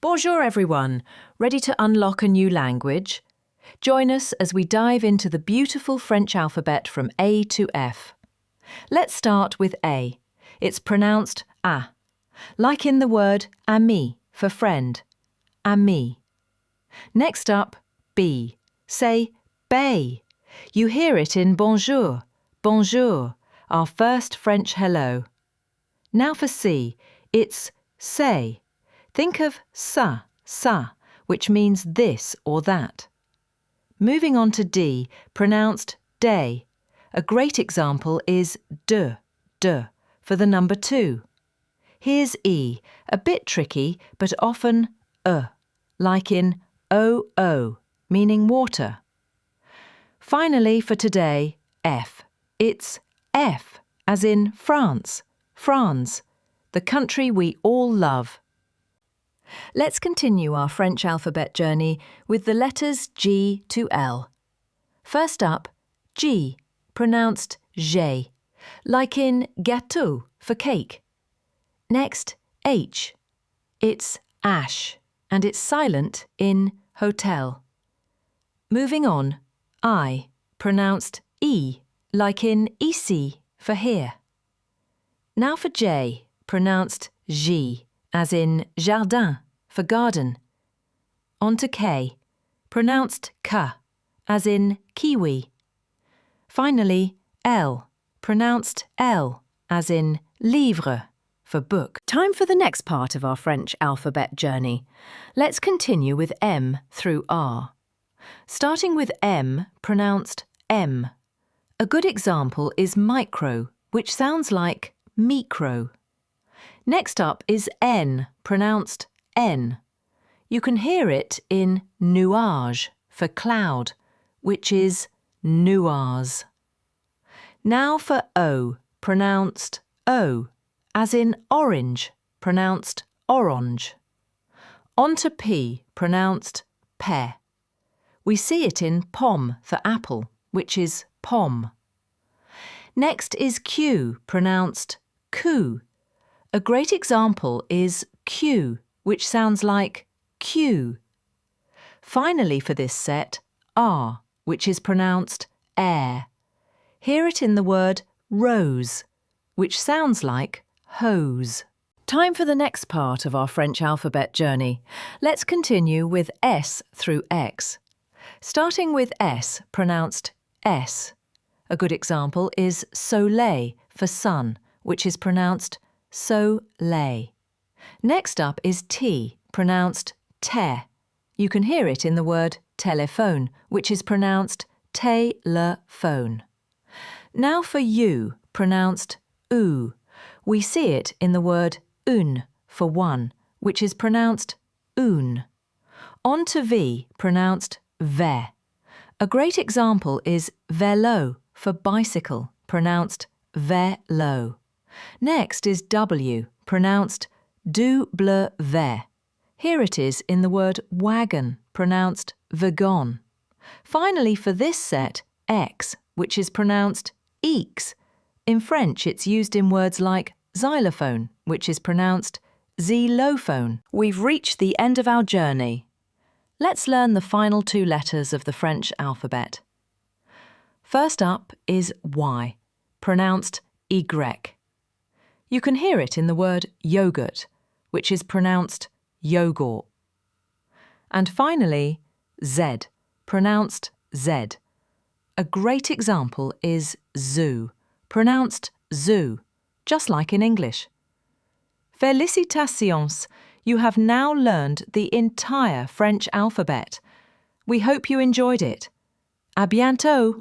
Bonjour everyone, ready to unlock a new language? Join us as we dive into the beautiful French alphabet from A to F. Let's start with A. It's pronounced A, like in the word ami for friend, ami. Next up, B. Say bay. You hear it in bonjour, bonjour, our first French hello. Now for C, it's say. Think of ça, which means this or that. Moving on to D, pronounced day. A great example is de, for the number 2. Here's E, a bit tricky, but often like in o, meaning water. Finally, for today, F. It's F, as in France, the country we all love. Let's continue our French alphabet journey with the letters G to L. First up, G, pronounced G, like in gâteau for cake. Next, H. It's ash, and it's silent in hotel. Moving on, I, pronounced E, like in ici for here. Now for J, pronounced J, as in jardin for garden. On to K, pronounced K, as in kiwi. Finally, L, pronounced L, as in livre for book. Time for the next part of our French alphabet journey. Let's continue with M through R. Starting with M, pronounced M. A good example is micro, which sounds like micro. Next up is N, pronounced N. You can hear it in nuage for cloud, which is nuages. Now for O, pronounced O, as in orange, pronounced orange. On to P, pronounced pe. We see it in pomme for apple, which is pomme. Next is Q, pronounced ku. A great example is Q, which sounds like Q. Finally for this set, R, which is pronounced air. Hear it in the word rose, which sounds like hose. Time for the next part of our French alphabet journey. Let's continue with S through X. Starting with S, pronounced S. A good example is soleil for sun, which is pronounced so-lay. Next up is T, pronounced te. You can hear it in the word telephone, which is pronounced te-le-phone. Now for U, pronounced oo. We see it in the word une for one, which is pronounced une. On to V, pronounced ve. A great example is vélo for bicycle, pronounced vélo. Next is W, pronounced du-ble-ve. Here it is in the word wagon, pronounced wagon. Finally for this set, X, which is pronounced eeks. In French it's used in words like xylophone, which is pronounced xylophone. We've reached the end of our journey. Let's learn the final 2 letters of the French alphabet. First up is Y, pronounced Y. You can hear it in the word yogurt, which is pronounced yogurt. And finally, Z, pronounced Z. A great example is zoo, pronounced zoo, just like in English. Félicitations! You have now learned the entire French alphabet. We hope you enjoyed it. À bientôt!